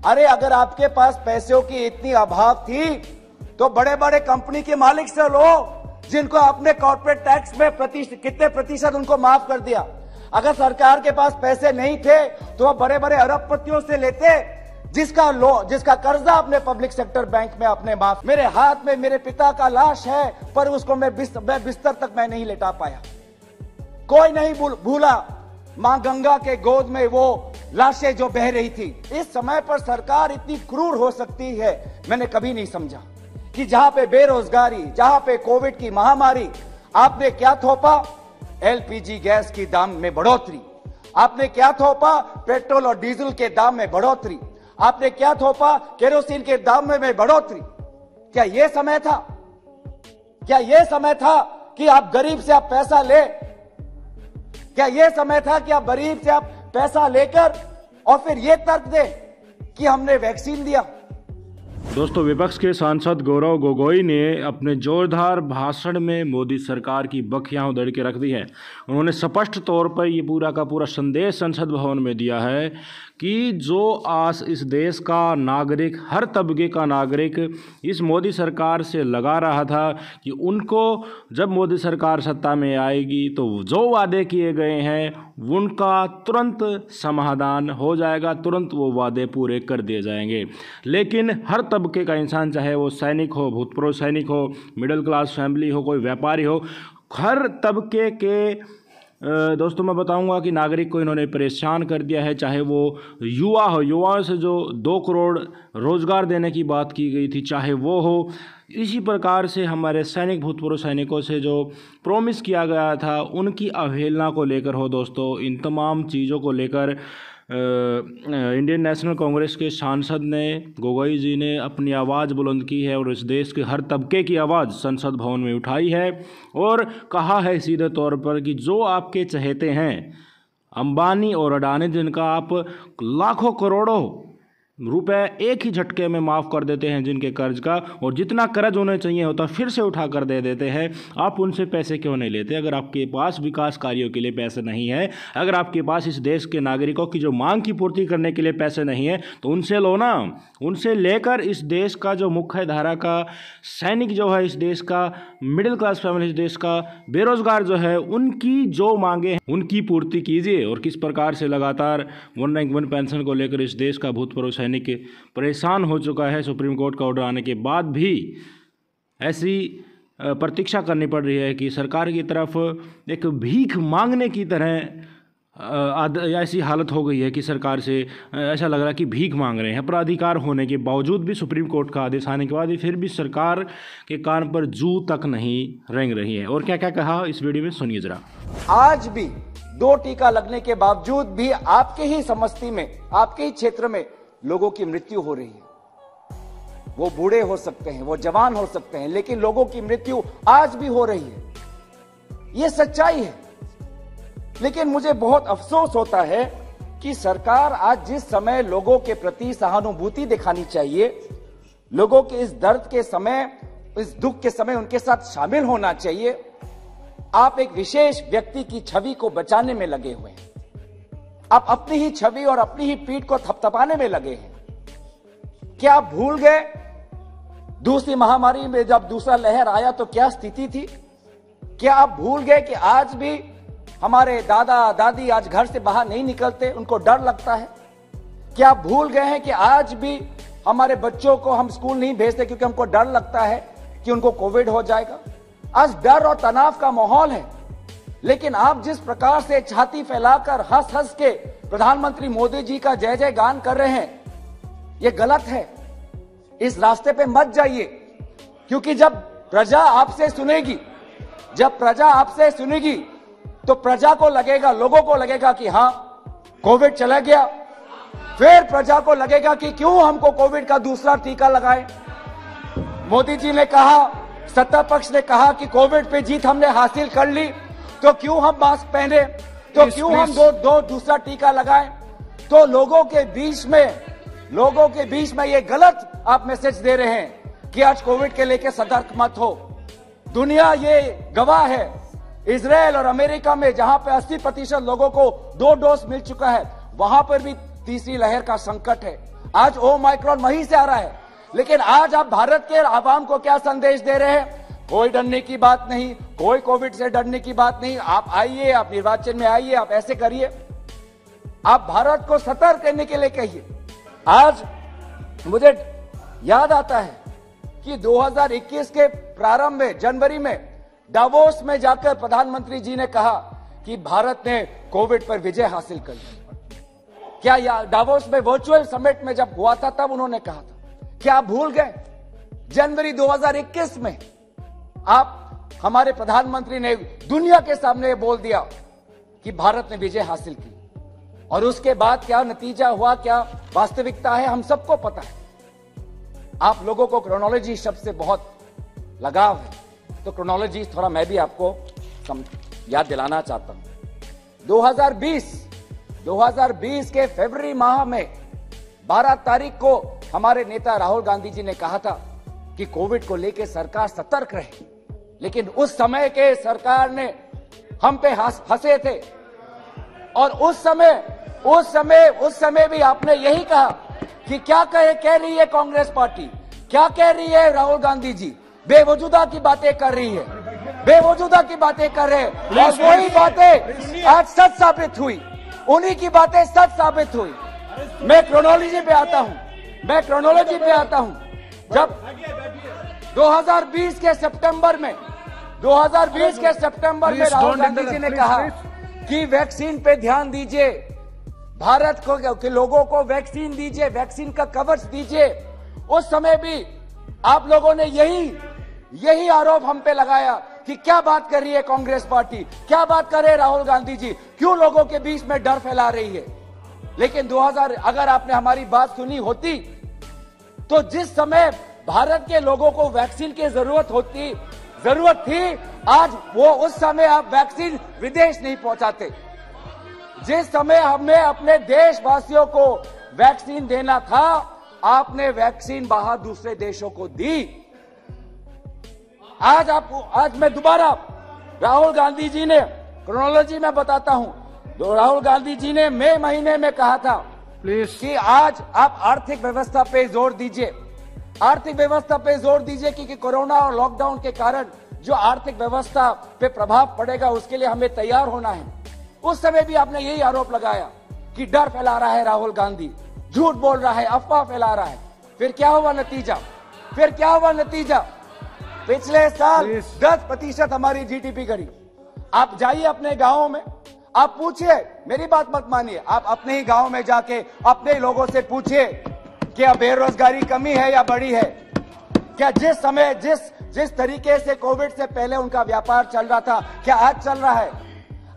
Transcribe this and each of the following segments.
अरे अगर आपके पास पैसों की इतनी अभाव थी तो बड़े बड़े कंपनी के मालिक से लो, जिनको आपने कॉर्पोरेट टैक्स में कितने प्रतिशत उनको माफ कर दिया। अगर सरकार के पास पैसे नहीं थे तो वह बड़े बड़े अरबपतियों से लेते, जिसका कर्जा अपने पब्लिक सेक्टर बैंक में आपने माफ। मेरे हाथ में मेरे पिता का लाश है, पर उसको मैं बिस्तर तक मैं नहीं लेटा पाया। कोई नहीं भूला मां गंगा के गोद में वो लाशें जो बह रही थी। इस समय पर सरकार इतनी क्रूर हो सकती है, मैंने कभी नहीं समझा कि जहां पे बेरोजगारी, जहां पे कोविड की महामारी, आपने क्या थोपा? एलपीजी गैस की दाम में बढ़ोतरी। आपने क्या थोपा? पेट्रोल और डीजल के दाम में बढ़ोतरी। आपने क्या थोपा? केरोसिन के दाम में बढ़ोतरी। क्या यह समय था? क्या यह समय था कि आप गरीब से आप पैसा ले? क्या यह समय था कि आप गरीब से आप पैसा लेकर और फिर यह तर्क दे कि हमने वैक्सीन दिया? दोस्तों, विपक्ष के सांसद गौरव गोगोई ने अपने जोरदार भाषण में मोदी सरकार की बखियां उधेड़ के रख दी है। उन्होंने स्पष्ट तौर पर ये पूरा का पूरा संदेश संसद भवन में दिया है कि जो आज इस देश का नागरिक, हर तबके का नागरिक इस मोदी सरकार से लगा रहा था कि उनको जब मोदी सरकार सत्ता में आएगी तो जो वादे किए गए हैं उनका तुरंत समाधान हो जाएगा, तुरंत वो वादे पूरे कर दिए जाएंगे। लेकिन हर तबके का इंसान, चाहे वो सैनिक हो, भूतपूर्व सैनिक हो, मिडिल क्लास फैमिली हो, कोई व्यापारी हो, हर तबके के दोस्तों मैं बताऊंगा कि नागरिक को इन्होंने परेशान कर दिया है। चाहे वो युवा हो, युवाओं से जो 2 करोड़ रोजगार देने की बात की गई थी, चाहे वो हो, इसी प्रकार से हमारे सैनिक, भूतपूर्व सैनिकों से जो प्रॉमिस किया गया था उनकी अवहेलना को लेकर हो। दोस्तों, इन तमाम चीज़ों को लेकर इंडियन नेशनल कांग्रेस के सांसद ने, गोगोई जी ने अपनी आवाज़ बुलंद की है और इस देश के हर तबके की आवाज़ संसद भवन में उठाई है और कहा है सीधे तौर पर कि जो आपके चहेते हैं अंबानी और अडानी, जिनका आप लाखों करोड़ों रुपए एक ही झटके में माफ़ कर देते हैं जिनके कर्ज का, और जितना कर्ज उन्हें चाहिए होता फिर से उठा कर दे देते हैं, आप उनसे पैसे क्यों नहीं लेते? अगर आपके पास विकास कार्यों के लिए पैसे नहीं है, अगर आपके पास इस देश के नागरिकों की जो मांग की पूर्ति करने के लिए पैसे नहीं है, तो उनसे लो ना। उनसे लेकर इस देश का जो मुख्य धारा का सैनिक जो है, इस देश का मिडिल क्लास फैमिली, इस देश का बेरोजगार जो है, उनकी जो मांगे हैं उनकी पूर्ति कीजिए। और किस प्रकार से लगातार 1 रैंक 1 पेंशन को लेकर इस देश का भूतपूर्व सैनिक परेशान हो चुका है। सुप्रीम कोर्ट का ऑर्डर आने के बाद भी ऐसी प्रतीक्षा करनी पड़ रही है कि सरकार की तरफ एक भीख मांगने की तरह ऐसी हालत हो गई है कि सरकार से ऐसा लग रहा है कि भीख मांग रहे हैं। अपराधिकार होने के बावजूद भी, सुप्रीम कोर्ट का आदेश आने के बाद भी, फिर भी सरकार के कान पर जू तक नहीं रेंग रही है। और क्या क्या कहा इस वीडियो में सुनिए जरा। आज भी 2 टीका लगने के बावजूद भी आपके ही समष्टि में, आपके ही क्षेत्र में लोगों की मृत्यु हो रही है। वो बूढ़े हो सकते हैं, वो जवान हो सकते हैं, लेकिन लोगों की मृत्यु आज भी हो रही है। ये सच्चाई है। लेकिन मुझे बहुत अफसोस होता है कि सरकार आज जिस समय लोगों के प्रति सहानुभूति दिखानी चाहिए, लोगों के इस दर्द के समय, इस दुख के समय उनके साथ शामिल होना चाहिए, आप एक विशेष व्यक्ति की छवि को बचाने में लगे हुए हैं। आप अपनी ही छवि और अपनी ही पीठ को थपथपाने में लगे हैं। क्या आप भूल गए दूसरी महामारी में जब दूसरा लहर आया तो क्या स्थिति थी? क्या आप भूल गए कि आज भी हमारे दादा दादी आज घर से बाहर नहीं निकलते, उनको डर लगता है? क्या आप भूल गए हैं कि आज भी हमारे बच्चों को हम स्कूल नहीं भेजते क्योंकि हमको डर लगता है कि उनको कोविड हो जाएगा? आज डर और तनाव का माहौल है। लेकिन आप जिस प्रकार से छाती फैलाकर हंस हंस के प्रधानमंत्री मोदी जी का जय जय गान कर रहे हैं, यह गलत है। इस रास्ते पे मत जाइए, क्योंकि जब प्रजा आपसे सुनेगी, जब प्रजा आपसे सुनेगी तो प्रजा को लगेगा, लोगों को लगेगा कि हां कोविड चला गया। फिर प्रजा को लगेगा कि क्यों हमको कोविड का दूसरा टीका लगाए। मोदी जी ने कहा, सत्ता पक्ष ने कहा कि कोविड पे जीत हमने हासिल कर ली, तो क्यों हम मास्क पहने, तो क्यों हम दो दूसरा टीका लगाएं। तो लोगों के बीच में ये गलत आप मैसेज दे रहे हैं कि आज कोविड के लेके सतर्क मत हो। दुनिया ये गवाह है, इजराइल और अमेरिका में जहां पे 80% लोगों को 2 डोज मिल चुका है, वहां पर भी तीसरी लहर का संकट है। आज ओमाइक्रॉन वहीं से आ रहा है। लेकिन आज आप भारत के आवाम को क्या संदेश दे रहे हैं? कोई डरने की बात नहीं, कोई कोविड से डरने की बात नहीं। आप आइए, आप निर्वाचन में आइए, आप ऐसे करिए। आप भारत को सतर्क करने के लिए कहिए। आज मुझे याद आता है कि 2021 के प्रारंभ में, जनवरी में डावोस में जाकर प्रधानमंत्री जी ने कहा कि भारत ने कोविड पर विजय हासिल कर ली। क्या डावोस में वर्चुअल समिट में जब हुआ था तब उन्होंने कहा था? क्या आप भूल गए? जनवरी 2021 में आप, हमारे प्रधानमंत्री ने दुनिया के सामने बोल दिया कि भारत ने विजय हासिल की। और उसके बाद क्या नतीजा हुआ, क्या वास्तविकता है, हम सबको पता है। आप लोगों को क्रोनोलॉजी शब्द से बहुत लगाव है, तो क्रोनोलॉजी थोड़ा मैं भी आपको याद दिलाना चाहता हूं। 2020 के फरवरी माह में 12 तारीख को हमारे नेता राहुल गांधी जी ने कहा था कि कोविड को लेकर सरकार सतर्क रहे। लेकिन उस समय के सरकार ने हम पे हंसे थे। और उस समय भी आपने यही कहा कि क्या कह रही है कांग्रेस पार्टी, क्या कह रही है राहुल गांधी जी, बेवजूदा की बातें कर रही है, बेवजूदा की बातें कर रहे हैं। और वही बातें आज सच साबित हुई, उन्हीं की बातें सच साबित हुई। मैं क्रोनोलॉजी पे आता हूं, जब 2020 के सितंबर में राहुल गांधी जी ने कहा कि वैक्सीन पे ध्यान दीजिए, भारत को के लोगों को वैक्सीन दीजिए, वैक्सीन का कवच दीजिए। उस समय भी आप लोगों ने यही आरोप हम पे लगाया कि क्या बात कर रही है कांग्रेस पार्टी, क्या बात कर रहे हैं राहुल गांधी जी, क्यों लोगों के बीच में डर फैला रही है। लेकिन अगर आपने हमारी बात सुनी होती तो जिस समय भारत के लोगों को वैक्सीन की जरूरत थी, आज वो उस समय आप वैक्सीन विदेश नहीं पहुंचाते। जिस समय हमें अपने देशवासियों को वैक्सीन देना था, आपने वैक्सीन बाहर दूसरे देशों को दी। आज मैं दोबारा राहुल गांधी जी ने, क्रोनोलॉजी में बताता हूं, तो राहुल गांधी जी ने मई महीने में कहा था कि आज आप आर्थिक व्यवस्था पे जोर दीजिए, क्योंकि कोरोना और लॉकडाउन के कारण जो आर्थिक व्यवस्था पे प्रभाव पड़ेगा उसके लिए हमें तैयार होना है। उस समय भी आपने यही आरोप लगाया कि डर फैला रहा है राहुल गांधी, झूठ बोल रहा है, अफवाह फैला रहा है। फिर क्या हुआ नतीजा? पिछले साल 10% हमारी जीडीपी घटी। आप जाइए अपने गांवों में, आप पूछिए, मेरी बात मत मानिए, आप अपने ही गांव में जाके अपने लोगों से पूछिए क्या बेरोजगारी कमी है या बढ़ी है? क्या जिस तरीके से कोविड से पहले उनका व्यापार चल रहा था, क्या आज चल रहा है?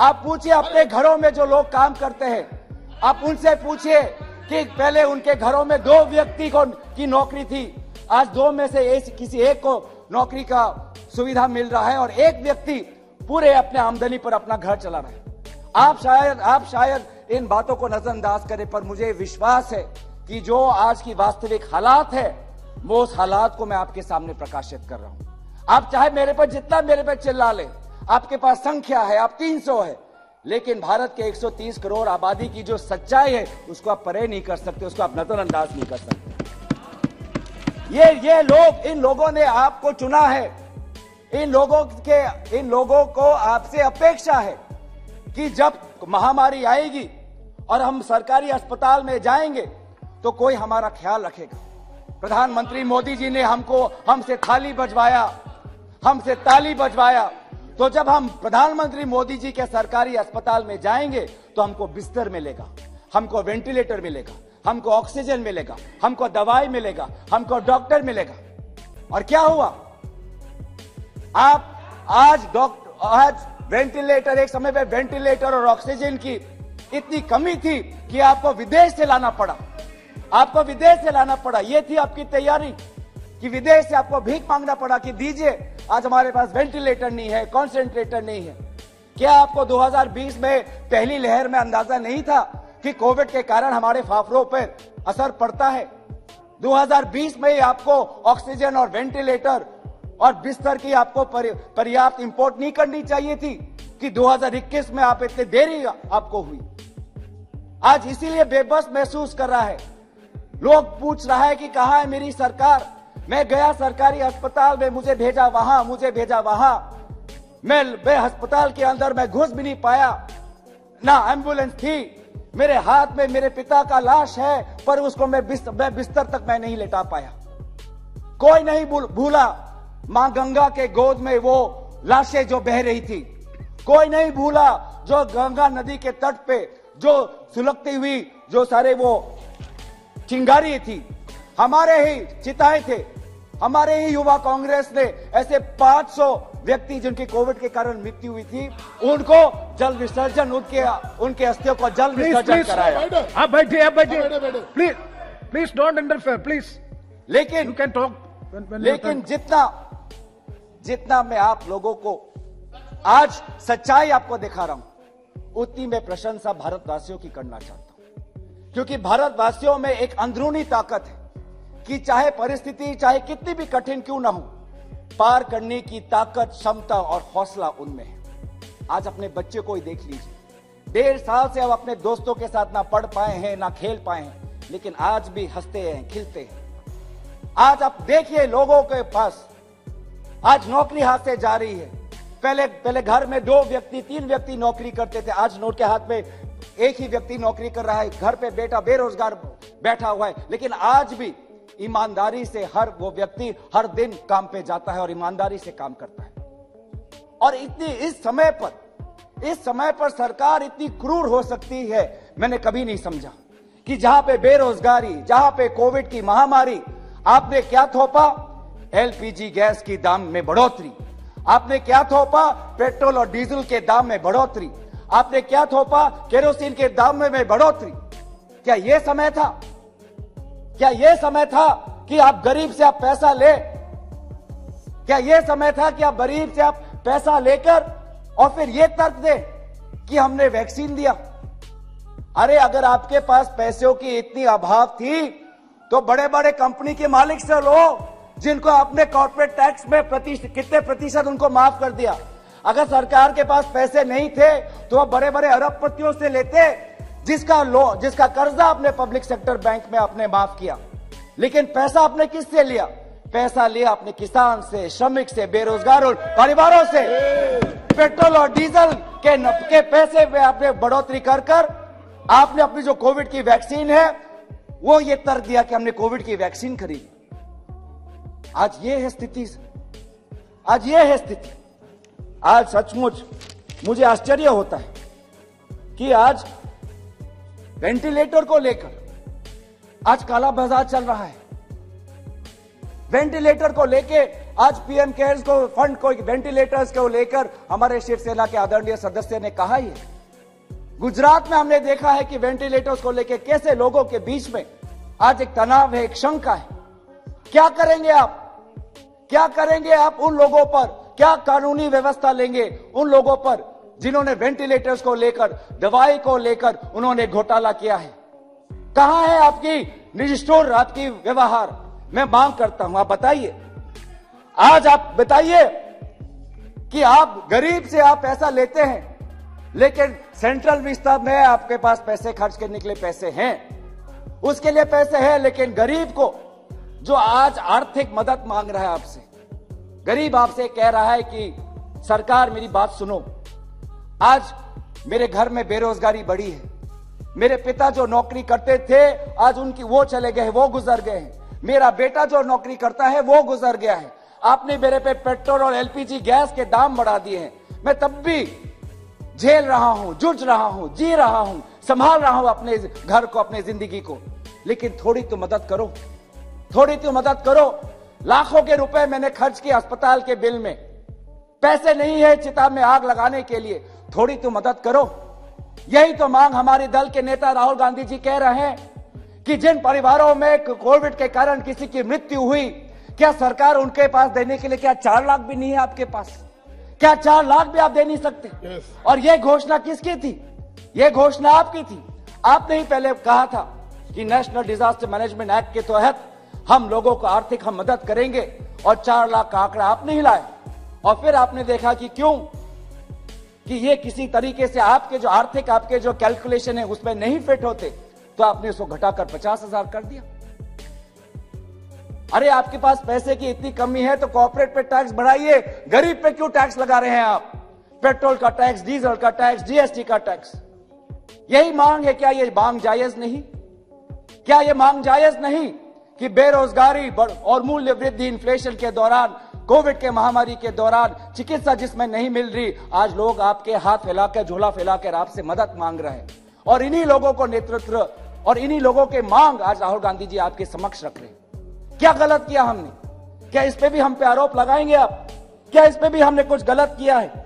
आप पूछिए अपने घरों में जो लोग काम करते हैं, आप उनसे पूछिए कि पहले उनके घरों में 2 व्यक्ति की नौकरी थी, आज 2 में से किसी एक को नौकरी का सुविधा मिल रहा है और एक व्यक्ति पूरे अपने आमदनी पर अपना घर चला रहा है। आप शायद इन बातों को नजरअंदाज करें, पर मुझे विश्वास है कि जो आज की वास्तविक हालात है, वो उस हालात को मैं आपके सामने प्रकाशित कर रहा हूं। आप चाहे जितना मेरे पे चिल्ला ले, आपके पास संख्या है, आप 300 है, लेकिन भारत के 130 करोड़ आबादी की जो सच्चाई है उसको आप परे नहीं कर सकते, उसको आप नजरअंदाज नहीं कर सकते। इन लोगों ने आपको चुना है, इन लोगों को आपसे अपेक्षा है कि जब महामारी आएगी और हम सरकारी अस्पताल में जाएंगे तो कोई हमारा ख्याल रखेगा। प्रधानमंत्री मोदी जी ने हमसे ताली बजवाया, तो जब हम प्रधानमंत्री मोदी जी के सरकारी अस्पताल में जाएंगे तो हमको बिस्तर मिलेगा, हमको वेंटिलेटर मिलेगा, हमको ऑक्सीजन मिलेगा, हमको दवाई मिलेगा, हमको डॉक्टर मिलेगा। और क्या हुआ? आज वेंटिलेटर, एक समय पे वेंटिलेटर और ऑक्सीजन की इतनी कमी थी कि आपको विदेश से लाना पड़ा। ये थी आपकी तैयारी कि विदेश से आपको भीख मांगना पड़ा कि दीजिए, आज हमारे पास वेंटिलेटर नहीं है, कॉन्सेंट्रेटर नहीं है। क्या आपको 2020 में पहली लहर में अंदाजा नहीं था कि कोविड के कारण हमारे फेफड़ों पर असर पड़ता है? 2020 में ही आपको ऑक्सीजन और वेंटिलेटर और बिस्तर की आपको पर्याप्त इंपोर्ट नहीं करनी चाहिए थी कि 2021 में आप इतनी देरी आपको हुई? आज इसीलिए बेबस महसूस कर रहा है लोग पूछ रहा है कि कहां है मेरी सरकार। मैं गया सरकारी अस्पताल में, मुझे भेजा वहां, मुझे भेजा वहां। मैं अस्पताल के अंदर मैं घुस भी नहीं पाया, ना एम्बुलेंस थी। मेरे हाथ में मेरे पिता का लाश है, पर उसको मैं बिस्तर तक मैं नहीं लेटा पाया। कोई नहीं भूला मां गंगा के गोद में वो लाशें जो बह रही थी। कोई नहीं भूला जो गंगा नदी के तट पे जो सुलगती हुई जो सारे वो चिंगारी थी। हमारे ही चिताएं थे, हमारे ही युवा कांग्रेस ने ऐसे 500 व्यक्ति जिनकी कोविड के कारण मृत्यु हुई थी, उनको जल विसर्जन, उनके अस्थियों को जल विसर्जन कराया। आप बैठिए please, please don't interfere please. लेकिन यू कैन टॉक। लेकिन जितना मैं आप लोगों को आज सच्चाई आपको दिखा रहा हूं, उतनी मैं प्रशंसा भारतवासियों की करना चाहता हूं। क्योंकि भारतवासियों में एक अंदरूनी ताकत है कि चाहे परिस्थिति चाहे कितनी भी कठिन क्यों ना हो, पार करने की ताकत, क्षमता और हौसला उनमें है। आज अपने बच्चे को ही देख लीजिए, 1.5 साल से अब अपने दोस्तों के साथ ना पढ़ पाए हैं ना खेल पाए हैं, लेकिन आज भी हंसते हैं, खिलते हैं। आज आप देखिए लोगों के पास आज नौकरी हाथ से जा रही है। पहले घर में 2 व्यक्ति 3 व्यक्ति नौकरी करते थे, आज नोट के हाथ में एक ही व्यक्ति नौकरी कर रहा है। घर पे बेटा बेरोजगार बैठा हुआ है, लेकिन आज भी ईमानदारी से हर वो व्यक्ति हर दिन काम पे जाता है और ईमानदारी से काम करता है। और इस समय पर सरकार इतनी क्रूर हो सकती है, मैंने कभी नहीं समझा कि जहां पे बेरोजगारी, जहां पे कोविड की महामारी, आपने क्या थोपा? एलपीजी गैस की दाम में बढ़ोतरी। आपने क्या थोपा? पेट्रोल और डीजल के दाम में बढ़ोतरी। आपने क्या थोपा? केरोसिन के दाम में बढ़ोतरी। क्या यह समय था? क्या यह समय था कि आप गरीब से आप पैसा ले? क्या यह समय था कि आप गरीब से आप पैसा लेकर और फिर यह तर्क दे कि हमने वैक्सीन दिया? अरे अगर आपके पास पैसों की इतनी अभाव थी तो बड़े बड़े कंपनी के मालिक से लो, जिनको आपने कॉर्पोरेट टैक्स में कितने प्रतिशत उनको माफ कर दिया। अगर सरकार के पास पैसे नहीं थे तो आप बड़े बड़े अरबपतियों से लेते, जिसका कर्जा आपने पब्लिक सेक्टर बैंक में आपने माफ किया। लेकिन पैसा आपने किससे लिया? पैसा लिया अपने किसान से, श्रमिक से, बेरोजगार परिवारों से। पेट्रोल और डीजल के पैसे में आपने बढ़ोतरी कर आपने अपनी जो कोविड की वैक्सीन है वो ये तर्क दिया कि हमने कोविड की वैक्सीन खरीदी। आज ये है स्थिति, आज ये है स्थिति। आज सचमुच मुझे आश्चर्य होता है कि आज वेंटिलेटर को लेकर आज काला बाजार चल रहा है। वेंटिलेटर को लेके आज पीएम केयर्स को फंड को वेंटिलेटर्स को लेकर हमारे शिवसेना के आदरणीय सदस्य ने कहा ही है। गुजरात में हमने देखा है कि वेंटिलेटर्स को लेकर कैसे लोगों के बीच में आज एक तनाव है, एक शंका है। क्या करेंगे आप? क्या करेंगे आप उन लोगों पर? क्या कानूनी व्यवस्था लेंगे उन लोगों पर जिन्होंने वेंटिलेटर्स को लेकर, दवाई को लेकर उन्होंने घोटाला किया है? कहां है आपकी निष्ठुर आपकी व्यवहार? मैं मांग करता हूं, आप बताइए। आज आप बताइए कि आप गरीब से आप पैसा लेते हैं, लेकिन सेंट्रल विस्तार में आपके पास पैसे खर्च करने के लिए पैसे हैं, उसके लिए पैसे हैं, लेकिन गरीब को जो आज आर्थिक मदद मांग रहा है आपसे, गरीब आपसे कह रहा है कि सरकार मेरी बात सुनो, आज मेरे घर में बेरोजगारी बढ़ी है, मेरे पिता जो नौकरी करते थे आज उनकी वो चले गए, वो गुजर गए हैं, मेरा बेटा जो नौकरी करता है वो गुजर गया है, आपने मेरे पे पेट्रोल और एलपीजी गैस के दाम बढ़ा दिए हैं, मैं तब भी झेल रहा हूं, जूझ रहा हूं, जी रहा हूं, संभाल रहा हूं अपने घर को, अपने जिंदगी को, लेकिन थोड़ी तो मदद करो, थोड़ी तो मदद करो। लाखों के रुपए मैंने खर्च किए अस्पताल के बिल में, पैसे नहीं है चिता में आग लगाने के लिए, थोड़ी तो मदद करो। यही तो मांग हमारे दल के नेता राहुल गांधी जी कह रहे हैं कि जिन परिवारों में कोविड के कारण किसी की मृत्यु हुई, क्या सरकार उनके पास देने के लिए क्या 4 लाख भी नहीं है आपके पास? क्या 4 लाख भी आप दे नहीं सकते? और यह घोषणा किसकी थी? यह घोषणा आपकी थी। आपने ही पहले कहा था कि नेशनल डिजास्टर मैनेजमेंट एक्ट के तहत हम लोगों को आर्थिक हम मदद करेंगे, और 4 लाख का आंकड़ा आपने ही लाया, और फिर आपने देखा कि क्यों कि ये किसी तरीके से आपके जो आर्थिक आपके जो कैलकुलेशन है उसमें नहीं फिट होते, तो आपने उसको घटाकर 50,000 कर दिया। अरे आपके पास पैसे की इतनी कमी है तो कॉर्पोरेट पे टैक्स बढ़ाइए, गरीब पे क्यों टैक्स लगा रहे हैं आप? पेट्रोल का टैक्स, डीजल का टैक्स, जीएसटी का टैक्स, यही मांग है। क्या ये मांग जायज नहीं? क्या ये मांग जायज नहीं कि बेरोजगारी और मूल्य वृद्धि, इन्फ्लेशन के दौरान, कोविड के महामारी के दौरान चिकित्सा जिसमें नहीं मिल रही, आज लोग आपके हाथ फैलाकर, झोला फैलाकर आपसे मदद मांग रहे हैं। और इन्हीं लोगों को नेतृत्व और इन्हीं लोगों के मांग आज राहुल गांधी जी आपके समक्ष रख रहे हैं। क्या गलत किया हमने? क्या इस पे भी हम पे आरोप लगाएंगे आप? क्या इस पे भी हमने कुछ गलत किया है?